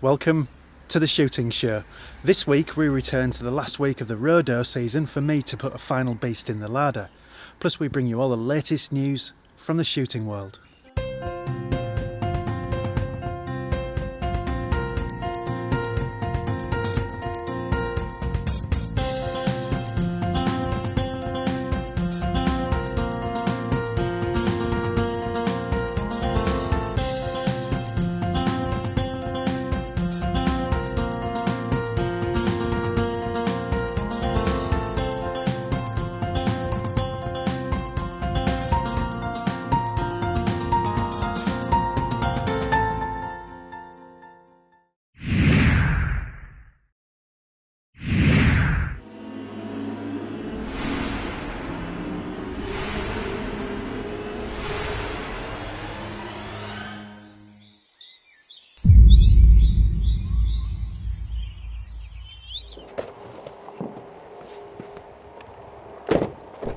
Welcome to the shooting show. This week we return to the last week of the rodeo season for me to put a final beast in the larder. Plus we bring you all the latest news from the shooting world.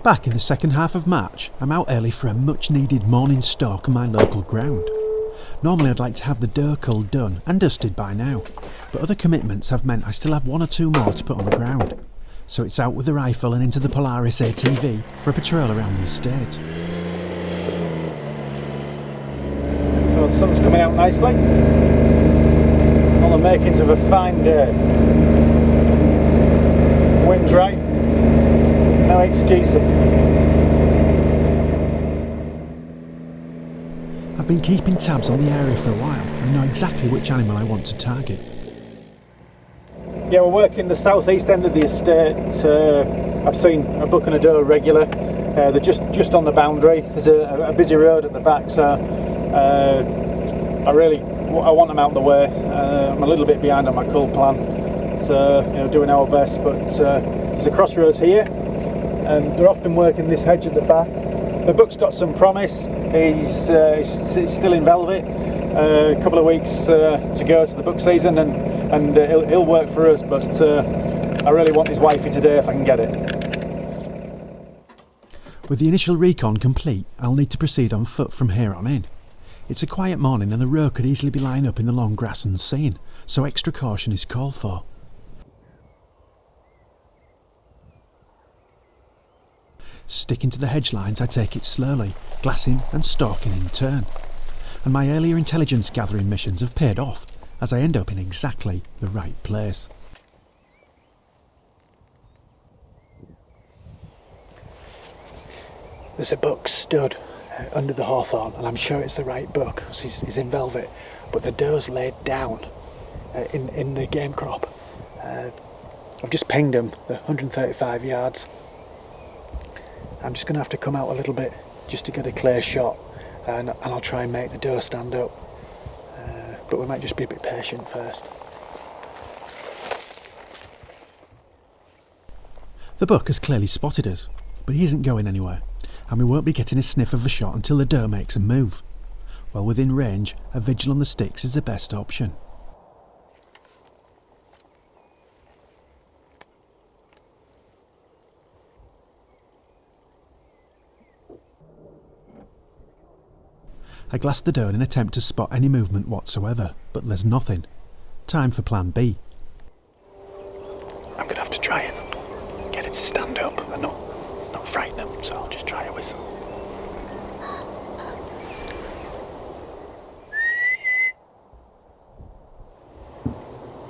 Back in the second half of March, I'm out early for a much needed morning stalk on my local ground. Normally I'd like to have the doe cull done and dusted by now, but other commitments have meant I still have one or two more to put on the ground. So it's out with the rifle and into the Polaris ATV for a patrol around the estate. Well, the sun's coming out nicely. All the makings of a fine day. Wind's right. No excuses. I've been keeping tabs on the area for a while and know exactly which animal I want to target. Yeah, we're working the southeast end of the estate. I've seen a buck and a doe regular. They're just on the boundary. There's a busy road at the back, so I want them out of the way. I'm a little bit behind on my cull plan, so doing our best. But there's a crossroads here, and they're often working this hedge at the back. The buck's got some promise. He's still in velvet. A couple of weeks to go to the buck season, and he'll work for us. But I really want his wifey today if I can get it. With the initial recon complete, I'll need to proceed on foot from here on in. It's a quiet morning and the road could easily be lying up in the long grass unseen, so extra caution is called for. Sticking to the hedge lines, I take it slowly, glassing and stalking in turn. And my earlier intelligence gathering missions have paid off, as I end up in exactly the right place. There's a buck stood under the hawthorn, and I'm sure it's the right buck, because he's in velvet, but the doe's laid down in the game crop. I've just pinged him, the 135 yards. I'm just going to have to come out a little bit just to get a clear shot, and I'll try and make the doe stand up. But we might just be a bit patient first. The buck has clearly spotted us, but he isn't going anywhere, and we won't be getting a sniff of a shot until the doe makes a move. Well within range, a vigil on the sticks is the best option. I glass the doe in an attempt to spot any movement whatsoever, but there's nothing. Time for plan B. I'm going to have to try and get it to stand up and not frighten him, so I'll just try a whistle.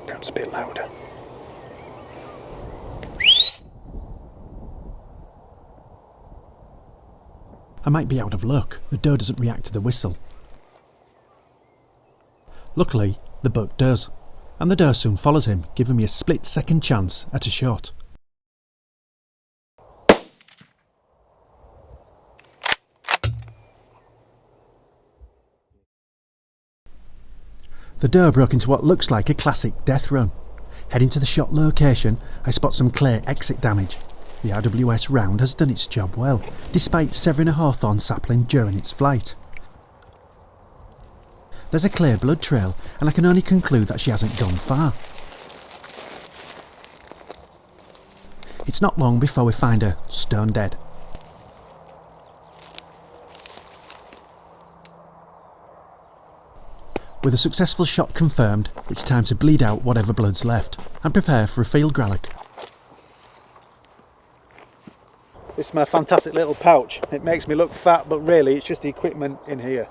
Perhaps a bit louder. I might be out of luck, the doe doesn't react to the whistle. Luckily, the buck does, and the doe soon follows him, giving me a split-second chance at a shot. The doe broke into what looks like a classic death run. Heading to the shot location, I spot some clear exit damage. The RWS round has done its job well, despite severing a hawthorn sapling during its flight. There's a clear blood trail, and I can only conclude that she hasn't gone far. It's not long before we find her stone dead. With a successful shot confirmed, it's time to bleed out whatever blood's left and prepare for a field gralloch. This is my fantastic little pouch. It makes me look fat, but really it's just the equipment in here.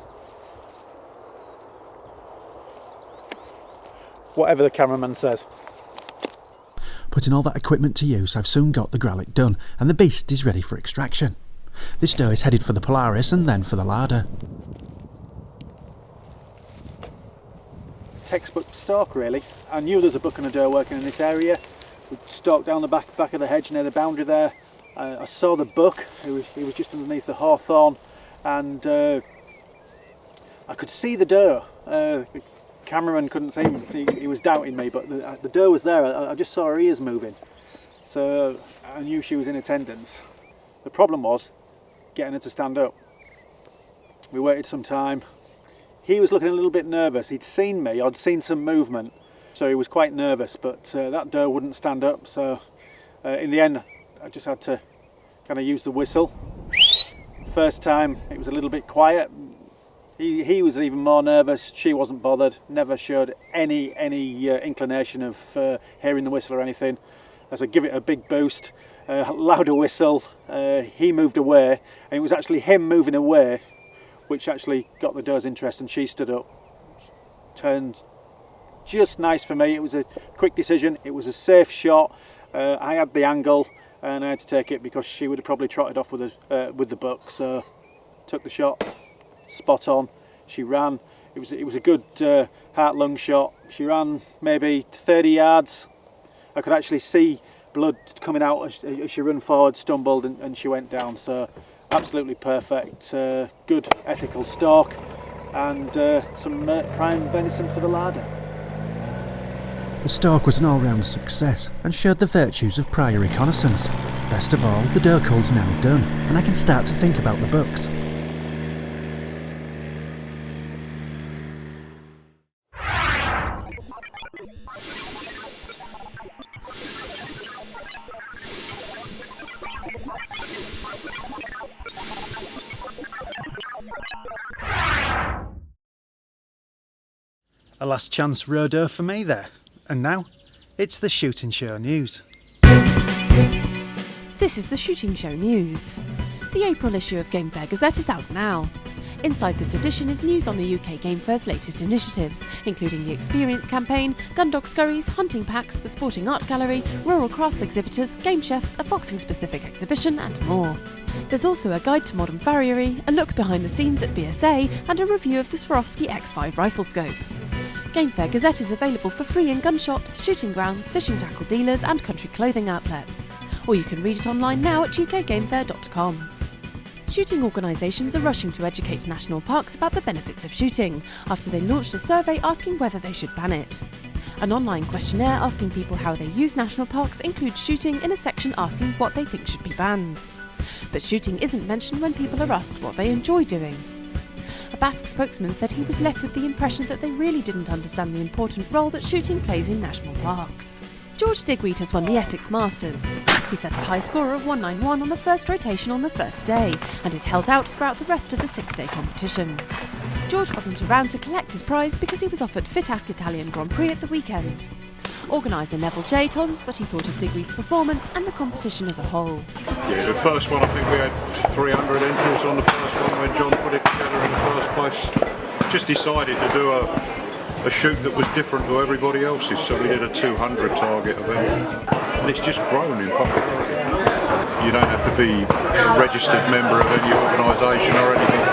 Whatever the cameraman says. Putting all that equipment to use, I've soon got the gralloch done and the beast is ready for extraction. This doe is headed for the Polaris and then for the larder. Textbook stalk, really. I knew there was a buck and a doe working in this area. We stalked down the back of the hedge near the boundary there. I saw the buck. He was just underneath the hawthorn, and I could see the doe. The cameraman couldn't see him. He was doubting me, but the doe was there. I just saw her ears moving, so I knew she was in attendance. The problem was getting her to stand up. We waited some time. He was looking a little bit nervous. He'd seen me, I'd seen some movement, so he was quite nervous, but that doe wouldn't stand up, so in the end I just had to kind of use the whistle. First time it was a little bit quiet. He was even more nervous. She wasn't bothered, never showed any inclination of hearing the whistle or anything. As I give it a big boost, louder whistle, he moved away, and it was actually him moving away which actually got the doe's interest, and she stood up. Turned just nice for me. It was a quick decision, it was a safe shot. I had the angle and I had to take it because she would have probably trotted off with the buck, so took the shot, spot on. She ran. It was a good heart-lung shot. She ran maybe 30 yards. I could actually see blood coming out as she ran forward, stumbled, and she went down. So absolutely perfect. Good ethical stalk, and some prime venison for the larder. The stalk was an all-round success and showed the virtues of prior reconnaissance. Best of all, the doe cull's now done, and I can start to think about the bucks. A last chance rodo for me there. And now, it's the Shooting Show News. This is the Shooting Show News. The April issue of Game Fair Gazette is out now. Inside this edition is news on the UK Game Fair's latest initiatives, including the Experience campaign, gun dog scurries, hunting packs, the Sporting Art Gallery, rural crafts exhibitors, game chefs, a foxing-specific exhibition and more. There's also a guide to modern farriery, a look behind the scenes at BSA and a review of the Swarovski X5 rifle scope. Game Fair Gazette is available for free in gun shops, shooting grounds, fishing tackle dealers and country clothing outlets. Or you can read it online now at ukgamefair.com. Shooting organisations are rushing to educate national parks about the benefits of shooting, after they launched a survey asking whether they should ban it. An online questionnaire asking people how they use national parks includes shooting in a section asking what they think should be banned. But shooting isn't mentioned when people are asked what they enjoy doing. A Basque spokesman said he was left with the impression that they really didn't understand the important role that shooting plays in national parks. George Digweed has won the Essex Masters. He set a high score of 191 on the first rotation on the first day, and it held out throughout the rest of the 6-day competition. George wasn't around to collect his prize because he was off at Fitask Italian Grand Prix at the weekend. Organiser Neville J told us what he thought of Digweed's performance and the competition as a whole. Yeah, the first one, I think we had 300 entries on the first one when John put it together in the first place. Just decided to do a shoot that was different to everybody else's, so we did a 200 target event, and it's just grown in popularity. You don't have to be a registered member of any organisation or anything.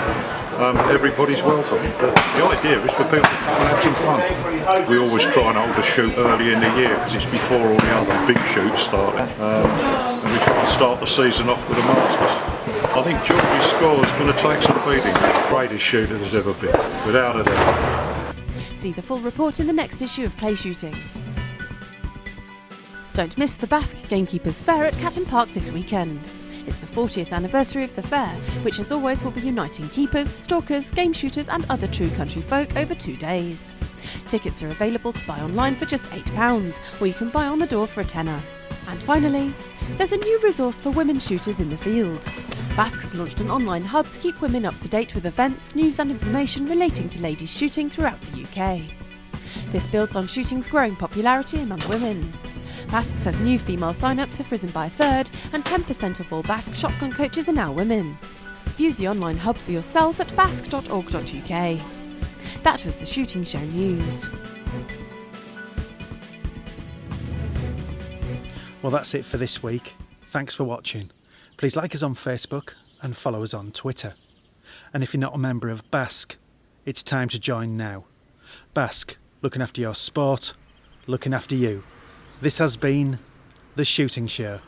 Everybody's welcome. But the idea is for people to come and have some fun. We always try and hold a shoot early in the year because it's before all the other big shoots start, and we try and start the season off with a Masters. I think George's score is going to take some beating. The greatest shooter there's ever been, without a doubt. See the full report in the next issue of Clay Shooting. Don't miss the Basque Gamekeepers Fair at Catton Park this weekend. It's the 40th anniversary of the fair, which as always will be uniting keepers, stalkers, game shooters and other true country folk over 2 days. Tickets are available to buy online for just £8, or you can buy on the door for a tenner. And finally, There's a new resource for women shooters in the field. Basque has launched an online hub to keep women up to date with events, news and information relating to ladies shooting throughout the UK. This builds on shooting's growing popularity among women. Basque says new female sign-ups have risen by a third, and 10% of all Basque shotgun coaches are now women. View the online hub for yourself at basque.org.uk. That was the Shooting Show News. Well, that's it for this week. Thanks for watching. Please like us on Facebook and follow us on Twitter. And if you're not a member of Basque, it's time to join now. Basque, looking after your sport, looking after you. This has been The Shooting Show.